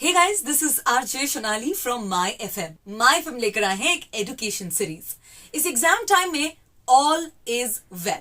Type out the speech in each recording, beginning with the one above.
Hey guys, this is RJ Sonali from my FM. My FM लेकर आए हैं एक एजुकेशन सीरीज। इस एग्जाम टाइम में ऑल इज वेल,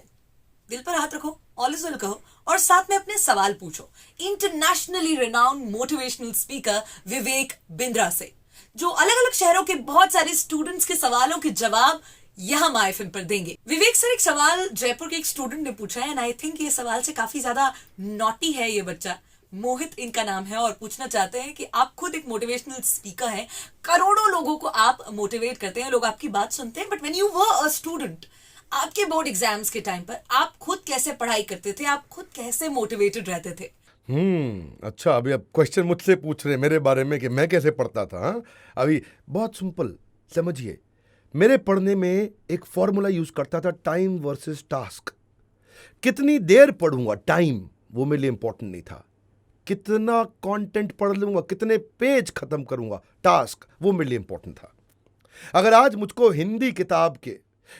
दिल पर हाथ रखो, ऑल इज वेल कहो और साथ में अपने सवाल पूछो internationally renowned motivational speaker Vivek Bindra से, जो अलग अलग शहरों के बहुत सारे स्टूडेंट्स के सवालों के जवाब यहाँ माई एफएम पर देंगे। विवेक सर, एक सवाल जयपुर के एक स्टूडेंट ने पूछा है एंड आई थिंक ये सवाल से काफी ज्यादा नॉटी है ये बच्चा। मोहित इनका नाम है और पूछना चाहते हैं कि आप खुद एक मोटिवेशनल स्पीकर हैं, करोड़ों लोगों को आप मोटिवेट करते हैं, लोग आपकी बात सुनते हैं, but when you were a student, आपके बोर्ड एग्जाम्स के टाइम पर आप खुद कैसे पढ़ाई करते थे, आप खुद कैसे मोटिवेटेड रहते थे? अच्छा, अभी अब क्वेश्चन मुझसे पूछ रहे हैं मेरे बारे में कि मैं कैसे पढ़ता था। हाँ, अभी बहुत सिंपल समझिए। मेरे पढ़ने में एक फॉर्मूला यूज करता था, टाइम वर्सेस टास्क। कितनी देर पढ़ूंगा, टाइम वो मेरे लिए इंपॉर्टेंट नहीं था। कितना कंटेंट पढ़ लूंगा, कितने पेज खत्म करूंगा, टास्क वो मेरे लिए इंपॉर्टेंट था। अगर आज मुझको हिंदी किताब के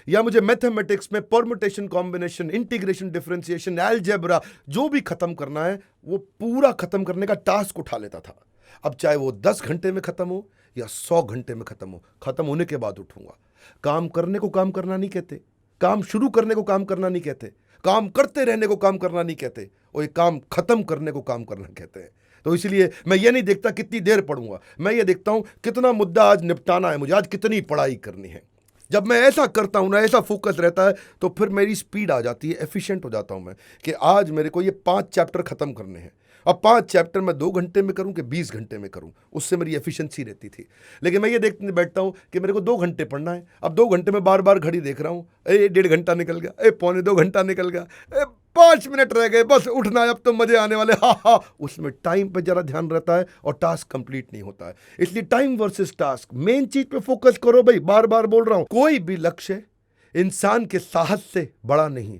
या मुझे मैथमेटिक्स में permutation, combination, integration, differentiation, algebra जो भी खत्म करना है, वो पूरा खत्म करने का टास्क उठा लेता था। अब चाहे वो 10 घंटे में खत्म हो या 100 घंटे में खत्म हो, खत्म होने के बाद उठूंगा। काम करने को काम करना नहीं कहते, काम शुरू करने को काम करना नहीं कहते, काम करते रहने को काम करना नहीं कहते, और ये काम खत्म करने को काम करना कहते हैं। तो इसलिए मैं ये नहीं देखता कितनी देर पढ़ूंगा, मैं ये देखता हूं कितना मुद्दा आज निपटाना है मुझे, आज कितनी पढ़ाई करनी है। जब मैं ऐसा करता हूं ना, ऐसा फोकस रहता है, तो फिर मेरी स्पीड आ जाती है, एफिशिएंट हो जाता हूं मैं कि आज मेरे को ये 5 चैप्टर खत्म करने हैं। अब 5 चैप्टर मैं 2 घंटे में करूं कि 20 घंटे में करूं, उससे मेरी एफिशिएंसी रहती थी। लेकिन मैं ये देखने बैठता हूं कि मेरे को 2 घंटे पढ़ना है। अब 2 घंटे में बार बार घड़ी देख रहा हूं, 1.5 घंटा निकल गया, 1.25 घंटा निकल गया, 5 मिनट रह गए, बस उठना है, अब तो मजे आने वाले, हा हा। उसमें टाइम पे जरा ध्यान रहता है और टास्क कंप्लीट नहीं होता है। इसलिए टाइम वर्सेस टास्क, मेन चीज पे फोकस करो भाई। बार बार बोल रहा हूं, कोई भी लक्ष्य इंसान के साहस से बड़ा नहीं,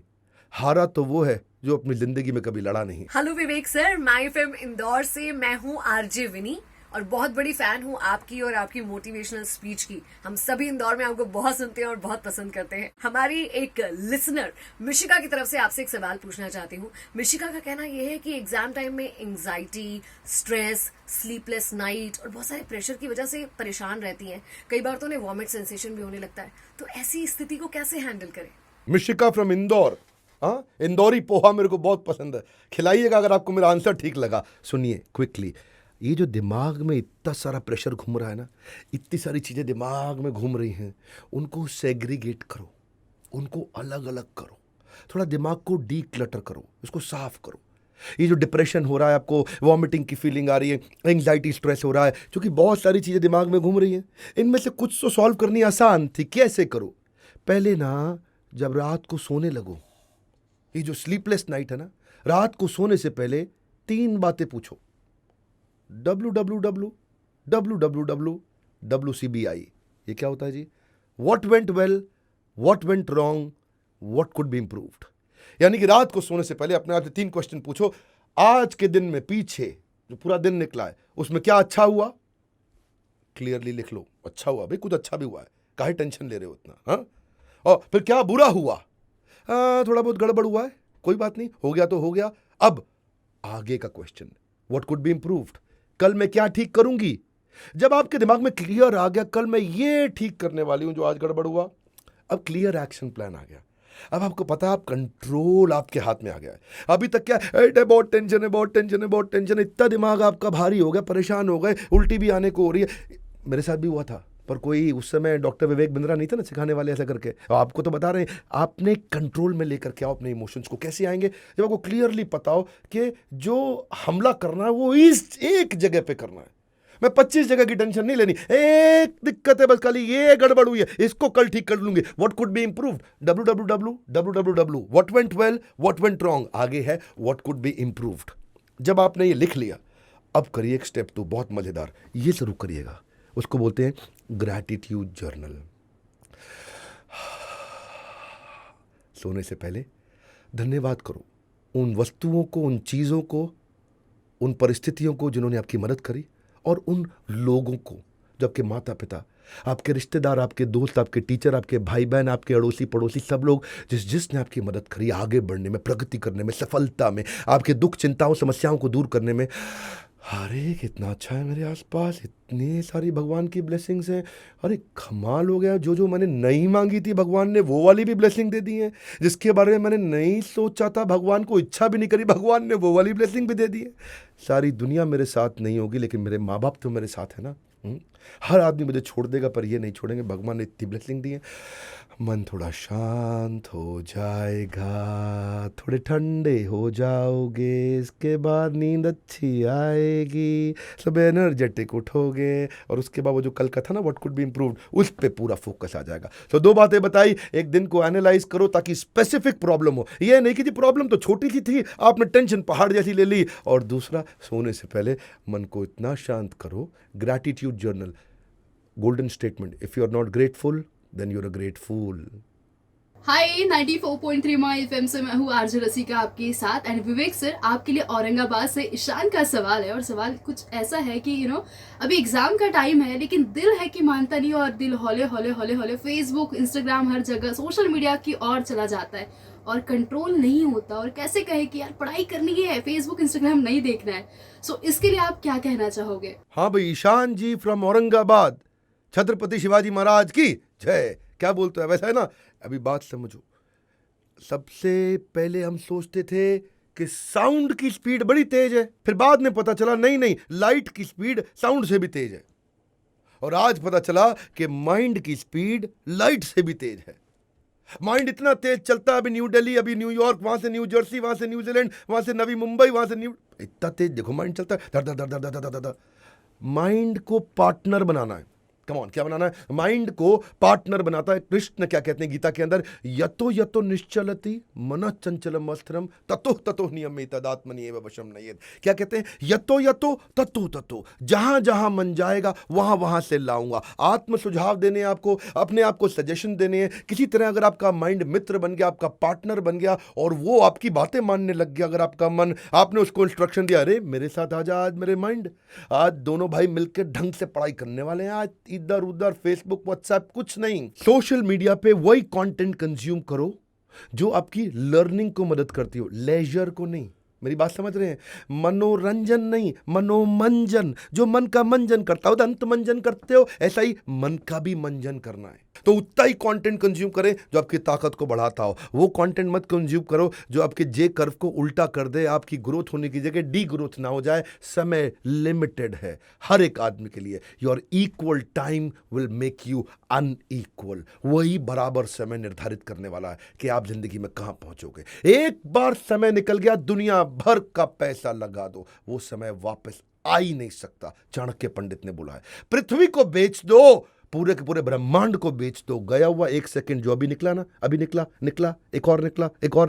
हारा तो वो है जो अपनी जिंदगी में कभी लड़ा नहीं। हेलो विवेक सर, माई एफएम इंदौर से मैं हूँ आरजे विनी और बहुत बड़ी फैन हूँ आपकी और आपकी मोटिवेशनल स्पीच की। हम सभी इंदौर में आपको बहुत सुनते हैं और बहुत पसंद करते हैं। हमारी एक लिसनर मिशिका की तरफ से आपसे एक सवाल पूछना चाहती हूँ। मिशिका का कहना यह है कि एग्जाम टाइम में एंजाइटी, स्ट्रेस, स्लीपलेस नाइट और बहुत सारे प्रेशर की वजह से परेशान रहती हैं। कई बार तो उन्हें वॉमिट सेंसेशन भी होने लगता है। तो ऐसी स्थिति को कैसे हैंडल करें? मिशिका फ्रॉम इंदौर। हाँ, इंदौरी पोहा मेरे को बहुत पसंद है, खिलाइएगा अगर आपको मेरा आंसर ठीक लगा। सुनिए क्विकली, ये जो दिमाग में इतना सारा प्रेशर घूम रहा है ना, इतनी सारी चीज़ें दिमाग में घूम रही हैं, उनको सेग्रीगेट करो, उनको अलग अलग करो, थोड़ा दिमाग को डी क्लटर करो, इसको साफ करो। ये जो डिप्रेशन हो रहा है, आपको वॉमिटिंग की फीलिंग आ रही है, एंग्जाइटी, स्ट्रेस हो रहा है, क्योंकि बहुत सारी चीज़ें दिमाग में घूम रही हैं। इनमें से कुछ तो सॉल्व करनी आसान थी, कैसे करो? पहले ना, जब रात को सोने लगो, ये जो स्लीपलेस नाइट है ना, रात को सोने से पहले 3 बातें पूछो। www, www, WCBI। ये क्या होता है जी? What went well, what went wrong, what could be improved। यानी कि रात को सोने से पहले अपने आप से 3 क्वेश्चन पूछो। आज के दिन में, पीछे जो पूरा दिन निकला है, उसमें क्या अच्छा हुआ, क्लियरली लिख लो। अच्छा हुआ भाई, कुछ अच्छा भी हुआ है, काहे टेंशन ले रहे हो इतना? हाँ, और फिर क्या बुरा हुआ, थोड़ा बहुत गड़बड़ हुआ है, कोई बात नहीं, हो गया तो हो गया। अब आगे का question, what could be improved, कल मैं क्या ठीक करूंगी। जब आपके दिमाग में क्लियर आ गया, कल मैं ये ठीक करने वाली हूं जो आज गड़बड़ हुआ, अब क्लियर एक्शन प्लान आ गया। अब आपको पता है, आप कंट्रोल आपके हाथ में आ गया है। अभी तक क्या है, बहुत टेंशन है, बहुत टेंशन है, बहुत टेंशन है, इतना दिमाग आपका भारी हो गया, परेशान हो गए, उल्टी भी आने को हो रही है। मेरे साथ भी हुआ था, पर कोई उस समय डॉक्टर विवेक बिंद्रा नहीं था ना सिखाने वाले ऐसा करके। आपको तो बता रहे हैं, आपने कंट्रोल में लेकर के आओ अपने इमोशंस को। कैसे आएंगे? जब आपको क्लियरली पता हो कि जो हमला करना है वो इस एक जगह पे करना है। मैं 25 जगह की टेंशन नहीं लेनी, एक दिक्कत है बस, खाली ये गड़बड़ हुई है, इसको कल ठीक कर लूंगी। What could be improved, www, what went well, what went wrong, आगे है व्हाट कुड बी इंप्रूव्ड। जब आपने ये लिख लिया, अब करिए एक स्टेप 2, बहुत मजेदार, ये जरूर करिएगा। उसको बोलते हैं ग्रैटिट्यूड जर्नल। सोने से पहले धन्यवाद करो उन वस्तुओं को, उन चीज़ों को, उन परिस्थितियों को जिन्होंने आपकी मदद करी, और उन लोगों को जो आपके माता पिता, आपके रिश्तेदार, आपके दोस्त, आपके टीचर, आपके भाई बहन, आपके अड़ोसी पड़ोसी, सब लोग जिसने आपकी मदद करी आगे बढ़ने में, प्रगति करने में, सफलता में, आपके दुख, चिंताओं, समस्याओं को दूर करने में। अरे कितना अच्छा है मेरे आसपास, इतनी सारी भगवान की ब्लेसिंग्स हैं। अरे कमाल हो गया, जो जो मैंने नहीं मांगी थी भगवान ने वो वाली भी ब्लेसिंग दे दी है। जिसके बारे में मैंने नहीं सोचा था, भगवान को इच्छा भी नहीं करी, भगवान ने वो वाली ब्लेसिंग भी दे दी है। सारी दुनिया मेरे साथ नहीं होगी लेकिन मेरे माँ बाप तो मेरे साथ है ना। हर आदमी मुझे छोड़ देगा पर ये नहीं छोड़ेंगे, भगवान ने इतनी ब्लेसिंग दी है। मन थोड़ा शांत हो जाएगा, थोड़े ठंडे हो जाओगे, इसके बाद नींद अच्छी आएगी, सब एनर्जेटिक उठोगे और उसके बाद वो जो कल का था ना व्हाट कुड बी इम्प्रूव्ड, उस पे पूरा फोकस आ जाएगा। तो दो बातें बताई, एक दिन को एनालाइज करो ताकि स्पेसिफिक प्रॉब्लम हो, ये नहीं कि जी प्रॉब्लम तो छोटी सी थी आपने टेंशन पहाड़ जैसी ले ली। और दूसरा, सोने से पहले मन को इतना शांत करो, gratitude journal, golden statement, if you are not grateful then you're a great fool. Hi 94.3 my FM से मैं हूँ आरजे रसिका आपके साथ। एंड विवेक सर, आपके लिए औरंगाबाद से ईशान का सवाल है और सवाल कुछ ऐसा है कि अभी एग्जाम का टाइम है लेकिन दिल है कि मानता नहीं और दिल हौले हौले हौले हौले फेसबुक, इंस्टाग्राम, हर जगह सोशल मीडिया की ओर चला जाता है और कंट्रोल नहीं होता। और कैसे कहे कि यार पढ़ाई करनी है, फेसबुक इंस्टाग्राम नहीं देखना है। सो इसके लिए आप क्या कहना चाहोगे? हाँ भाई, ईशान जी फ्रॉम औरंगाबाद, छत्रपति शिवाजी महाराज की जय। क्या बोलते हैं वैसा है ना। अभी बात समझो, सबसे पहले हम सोचते थे कि साउंड की स्पीड बड़ी तेज है, फिर बाद में पता चला नहीं, लाइट की स्पीड साउंड से भी तेज है। और आज पता चला कि माइंड की स्पीड लाइट से भी तेज है। माइंड इतना तेज चलता है, अभी न्यू दिल्ली, अभी न्यूयॉर्क, वहां से न्यू जर्सी, वहां से न्यूजीलैंड, वहां से नवी मुंबई, वहां से इतना तेज देखो माइंड चलता है, धर धर धर धर धर धर धर। माइंड को पार्टनर बनाना है। कम ऑन, क्या बनाना है? माइंड को पार्टनर बनाता है। कृष्ण क्या कहते हैं गीता के अंदर, यतो यतो निश्चलति मनः चंचलम अस्थिरम ततो ततो नियमेतदात्मनि एव वशम नयेत। क्या कहते हैं? यतो यतो ततो ततो, जहां जहां मन जाएगा वहां वहां से लाऊंगा। आत्म सुझाव देने आपको, अपने आप को सजेशन देने हैं। किसी तरह अगर आपका माइंड मित्र बन गया, आपका पार्टनर बन गया और वो आपकी बातें मानने लग गया, अगर आपका मन, आपने उसको इंस्ट्रक्शन दिया, अरे मेरे साथ आजा आज मेरे माइंड, आज दोनों भाई मिलकर ढंग से पढ़ाई करने वाले हैं, आज इधर उधर फेसबुक व्हाट्सएप कुछ नहीं। सोशल मीडिया पे वही कंटेंट कंज्यूम करो जो आपकी लर्निंग को मदद करती हो, लेजर को नहीं। मेरी बात समझ रहे हैं? मनोरंजन नहीं, मनोमंजन। जो मन का मंजन करता हो, दंत मंजन करते हो, ऐसा ही मन का भी मंजन करना है। तो उतना ही कंटेंट कंज्यूम करें जो आपकी ताकत को बढ़ाता हो। वो कंटेंट मत कंज्यूम करो जो आपके जे कर्व को उल्टा कर दे, आपकी ग्रोथ होने की जगह डी ग्रोथ ना हो जाए। समय लिमिटेड है हर एक आदमी के लिए। Your equal time will make you unequal. वही बराबर समय निर्धारित करने वाला है कि आप जिंदगी में कहां पहुंचोगे। एक बार समय निकल गया, दुनिया भर का पैसा लगा दो, वो समय वापस आ ही नहीं सकता। चाणक्य पंडित ने बोला है, पृथ्वी को बेच दो, पूरे के पूरे ब्रह्मांड को बेच दो, गया हुआ एक सेकंड जो अभी निकला ना, अभी निकला एक और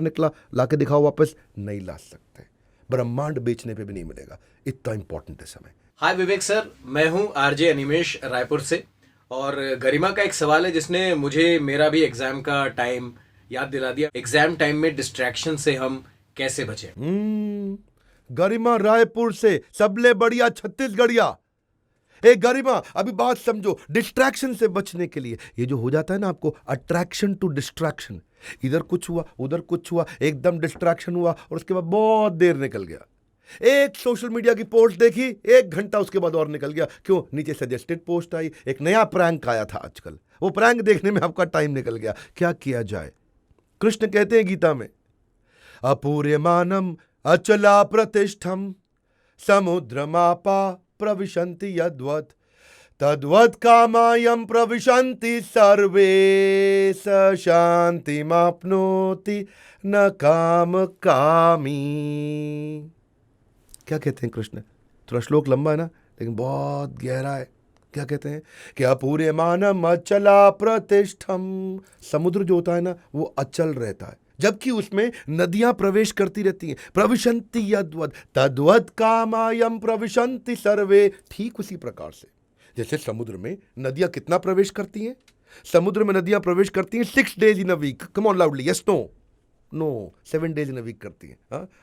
निकला, लाके दिखाओ वापस, नहीं ला सकते। ब्रह्मांड बेचने पे भी नहीं मिलेगा। इतना इंपॉर्टेंट है समय। हाय विवेक सर, मैं हूं आरजे अनिमेश रायपुर से और गरिमा का एक सवाल है जिसने मुझे मेरा भी एग्जाम का टाइम याद दिला दिया। एग्जाम टाइम में डिस्ट्रैक्शन से हम कैसे बचें? गरिमा रायपुर से, सबले बढ़िया छत्तीसगढ़िया। ए गरिमा, अभी बात समझो। डिस्ट्रैक्शन से बचने के लिए ये जो हो जाता है ना आपको, अट्रैक्शन टू डिस्ट्रैक्शन, इधर कुछ हुआ उधर कुछ हुआ, एकदम डिस्ट्रैक्शन हुआ और उसके बाद बहुत देर निकल गया। एक सोशल मीडिया की पोस्ट देखी, 1 घंटा उसके बाद और निकल गया। क्यों? नीचे सजेस्टेड पोस्ट आई, एक नया प्रैंक आया था आजकल, वो प्रैंक देखने में आपका टाइम निकल गया। क्या किया जाए? कृष्ण कहते हैं गीता में, अपूर्यमानम अचला प्रतिष्ठम समुद्रमापा प्रविशन्ति यद्वत् तद्वत् कामायं प्रविशन्ति सर्वे स शान्तिमाप्नोति न काम कामी। क्या कहते हैं कृष्ण? थोड़ा श्लोक लंबा है ना, लेकिन बहुत गहरा है। क्या कहते हैं कि अपूर्यमानम अचला प्रतिष्ठम। समुद्र जो होता है ना वो अचल रहता है, जबकि उसमें नदियां प्रवेश करती रहती हैं। प्रविशन्ति यद्वत् तद्वत् कामायं प्रविशन्ति सर्वे। ठीक उसी प्रकार से जैसे समुद्र में नदियां कितना प्रवेश करती हैं? समुद्र में नदियां प्रवेश करती हैं 6 days in a week. Come on loudly, yes no 7 days in a week करती हैं।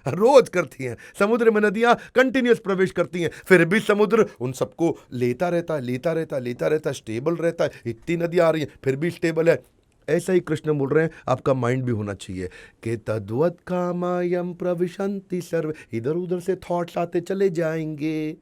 रोज करती हैं। समुद्र में नदियां कंटिन्यूस प्रवेश करती हैं, फिर भी समुद्र उन सबको लेता रहता है, स्टेबल रहता है। इतनी नदियां आ रही हैं फिर भी स्टेबल है। ऐसा ही कृष्ण बोल रहे हैं, आपका माइंड भी होना चाहिए कि तद्वत् कामायं प्रविशन्ति सर्वे। इधर उधर से थॉट्स आते चले जाएंगे,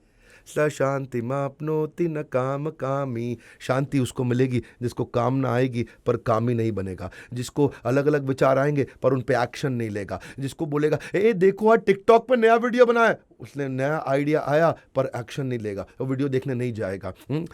स शांति मापनोति न काम कामी। शांति उसको मिलेगी जिसको काम ना आएगी पर काम ही नहीं बनेगा, जिसको अलग अलग विचार आएंगे पर उन पे एक्शन नहीं लेगा, जिसको बोलेगा ए देखो आज टिकटॉक पे नया वीडियो बनाया, उसने नया आइडिया आया पर एक्शन नहीं लेगा, वो वीडियो देखने नहीं जाएगा।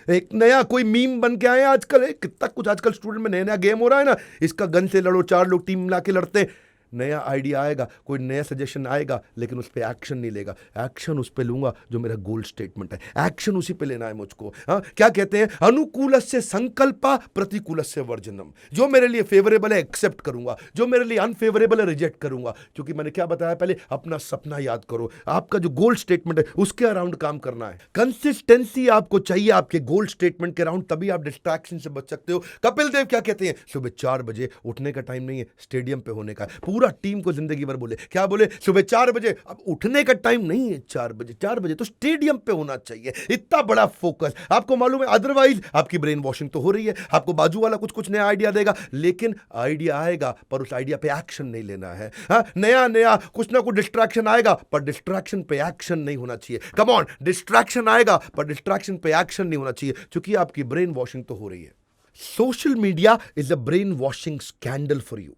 एक नया कोई मीम बन के आए आजकल, कितना कुछ आजकल स्टूडेंट में नया नया गेम हो रहा है ना, इसका गन से लड़ो, 4 लोग टीम मिला के लड़ते हैं। नया आइडिया आएगा, कोई नया सजेशन आएगा लेकिन उस पर एक्शन नहीं लेगा। एक्शन उस पर लूंगा जो मेरा गोल स्टेटमेंट है, एक्शन उसी पे लेना है मुझको। हाँ, क्या कहते हैं, अनुकूलस्य संकल्पा प्रतिकूलस्य वर्जनम। जो मेरे लिए फेवरेबल है एक्सेप्ट करूंगा, जो मेरे लिए अनफेवरेबल है रिजेक्ट करूंगा। क्योंकि मैंने क्या बताया पहले, अपना सपना याद करो, आपका जो गोल स्टेटमेंट है उसके अराउंड काम करना है। कंसिस्टेंसी आपको चाहिए आपके गोल स्टेटमेंट के अराउंड, तभी आप डिस्ट्रैक्शन से बच सकते हो। कपिल देव क्या कहते हैं, सुबह 4 बजे उठने का टाइम नहीं है, स्टेडियम पे होने का है। पूरा टीम को जिंदगी भर बोले, क्या बोले, सुबह 4 बजे, अब उठने का टाइम नहीं है 4 बजे तो स्टेडियम पे होना चाहिए। इतना बड़ा फोकस, आपको मालूम है अदरवाइज आपकी ब्रेन वॉशिंग तो हो रही है। आपको बाजू वाला कुछ नया आइडिया देगा, लेकिन आइडिया आएगा पर उस आइडिया पे एक्शन नहीं लेना है। हाँ, नया कुछ ना कुछ डिस्ट्रैक्शन आएगा पर डिस्ट्रैक्शन पे एक्शन नहीं होना चाहिए। कम ऑन, डिस्ट्रैक्शन आएगा पर डिस्ट्रैक्शन पे एक्शन नहीं होना चाहिए, क्योंकि आपकी ब्रेन वॉशिंग तो हो रही है। Social media is a brain washing scandal for you.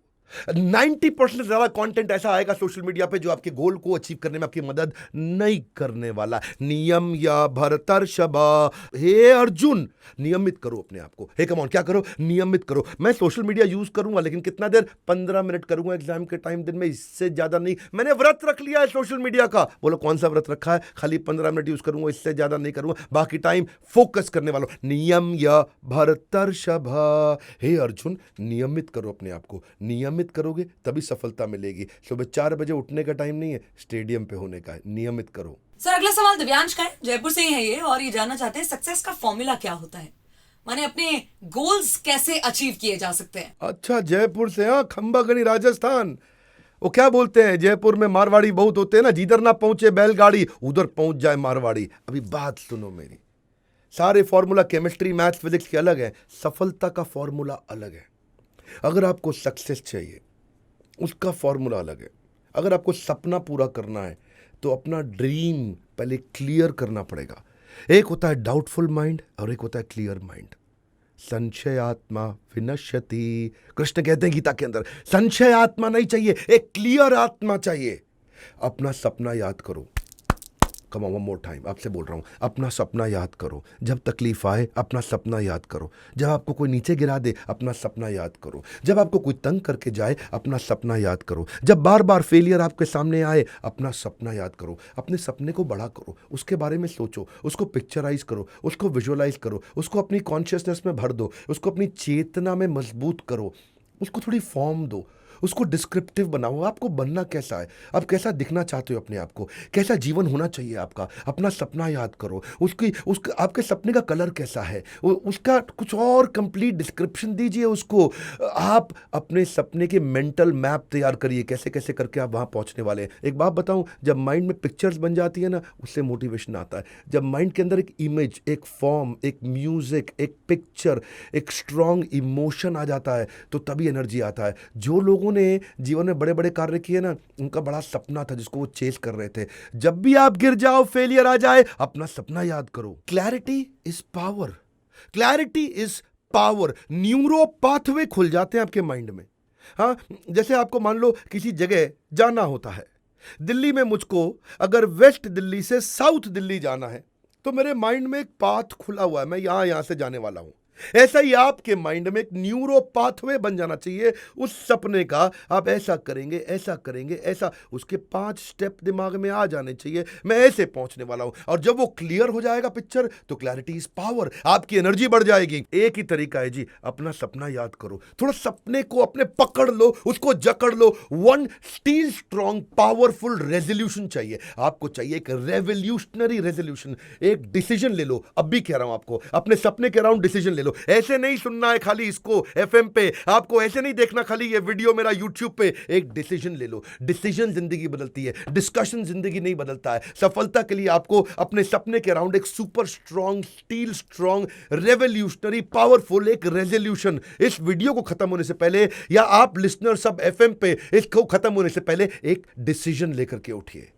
90% ज्यादा कंटेंट ऐसा आएगा सोशल मीडिया पे जो आपके गोल को अचीव करने में आपकी मदद नहीं करने वाला। नियम या भरतर्षभा, हे अर्जुन नियमित करो अपने आप को। हे कम ऑन, क्या करो, नियमित करो। मैं सोशल मीडिया यूज करूंगा लेकिन कितना देर, 15 मिनट करूंगा एग्जाम के टाइम, दिन में, इससे ज्यादा नहीं। मैंने व्रत रख लिया है सोशल मीडिया का। बोलो कौन सा व्रत रखा है, खाली 15 मिनट यूज करूंगा, इससे ज्यादा नहीं करूंगा, बाकी टाइम फोकस करने वाला। नियम या भरतर्षभा, हे अर्जुन नियमित करो अपने आप को। नियमित करोगे तभी सफलता मिलेगी। सुबह 4 बजे उठने का टाइम नहीं है, स्टेडियम पे होने का है। नियमित करो। सर अगला सवाल दिव्यांश का है, जयपुर से ही है ये, और ये जानना चाहते हैं सक्सेस का फॉर्मूला क्या होता है, माने अपने गोल्स कैसे अचीव किए जा सकते हैं। अच्छा, जयपुर से, हाँ, खंबागनी राजस्थान। वो क्या बोलते हैं, जयपुर में मारवाड़ी बहुत होते हैं ना, जिधर ना पहुंचे बैलगाड़ी उधर पहुंच जाए मारवाड़ी। अभी बात सुनो मेरी, सारे फॉर्मूला केमिस्ट्री मैथ्स फिजिक्स के अलग है, सफलता का फॉर्मूला अलग है। अगर आपको सक्सेस चाहिए उसका फॉर्मूला अलग है। अगर आपको सपना पूरा करना है तो अपना ड्रीम पहले क्लियर करना पड़ेगा। एक होता है डाउटफुल माइंड और एक होता है क्लियर माइंड। संशय आत्मा विनश्यति, कृष्ण कहते हैं गीता के अंदर, संशय आत्मा नहीं चाहिए, एक क्लियर आत्मा चाहिए। अपना सपना याद करो। Come on, one more time आपसे बोल रहा हूं, अपना सपना याद करो। जब तकलीफ आए अपना सपना याद करो। जब आपको कोई नीचे गिरा दे अपना सपना याद करो। जब आपको कोई तंग करके जाए अपना सपना याद करो। जब बार बार फेलियर आपके सामने आए अपना सपना याद करो। अपने सपने को बड़ा करो, उसके बारे में सोचो, उसको पिक्चराइज करो, उसको विजुअलाइज करो, उसको अपनी कॉन्शियसनेस में भर दो, उसको अपनी चेतना में मजबूत करो, उसको थोड़ी फॉर्म दो, उसको डिस्क्रिप्टिव बनाओ। आपको बनना कैसा है, आप कैसा दिखना चाहते हो अपने आप को, कैसा जीवन होना चाहिए आपका। अपना सपना याद करो, उसका आपके सपने का कलर कैसा है, उसका कुछ और कंप्लीट डिस्क्रिप्शन दीजिए उसको। आप अपने सपने के मेंटल मैप तैयार करिए, कैसे कैसे करके आप वहाँ पहुँचने वाले हैं। एक बात बताऊँ, जब माइंड में पिक्चर्स बन जाती है ना, उससे मोटिवेशन आता है। जब माइंड के अंदर एक इमेज, एक फॉर्म, एक म्यूजिक, एक पिक्चर, एक स्ट्रॉन्ग इमोशन आ जाता है तो तभी एनर्जी आता है। जो लोगों ने जीवन में बड़े बड़े कार्य किए ना, उनका बड़ा सपना था जिसको वो चेस कर रहे थे। जब भी आप गिर जाओ, फेलियर आ जाए, अपना सपना याद करो। Clarity is power, clarity is power. Neuro pathway खुल जाते हैं आपके माइंड में। हाँ, जैसे आपको मान लो किसी जगह जाना होता है, दिल्ली में मुझको अगर वेस्ट दिल्ली से साउथ दिल्ली जाना है तो मेरे माइंड में एक पाथ खुला हुआ है, मैं यहां से जाने वाला हूं। ऐसा ही आपके माइंड में एक न्यूरो पाथवे बन जाना चाहिए उस सपने का। आप ऐसा करेंगे, ऐसा करेंगे, ऐसा, उसके 5 स्टेप दिमाग में आ जाने चाहिए, मैं ऐसे पहुंचने वाला हूं। और जब वो क्लियर हो जाएगा पिक्चर तो क्लैरिटी इज पावर, आपकी एनर्जी बढ़ जाएगी। एक ही तरीका है जी, अपना सपना याद करो, थोड़ा सपने को अपने पकड़ लो, उसको जकड़ लो। One steel strong powerful resolution चाहिए आपको, चाहिए एक रेवोल्यूशनरी रेजोल्यूशन। एक डिसीजन ले लो, अब भी कह रहा हूं आपको, अपने सपने के अराउंड डिसीजन ले लो। ऐसे नहीं सुनना है खाली इसको एफएम पे, आपको ऐसे नहीं देखना खाली ये वीडियो मेरा यूट्यूब पे। एक डिसीजन ले लो, डिसीजन जिंदगी बदलती है, डिस्कशन जिंदगी नहीं बदलता है। सफलता के लिए आपको अपने सपने के अराउंड एक super strong, steel strong, revolutionary, powerful एक रेजोल्यूशन। इस वीडियो को खत्म होने से पहले, या आप लिसनर सब एफएम पे इसको खत्म होने से पहले एक डिसीजन लेकर के उठिए।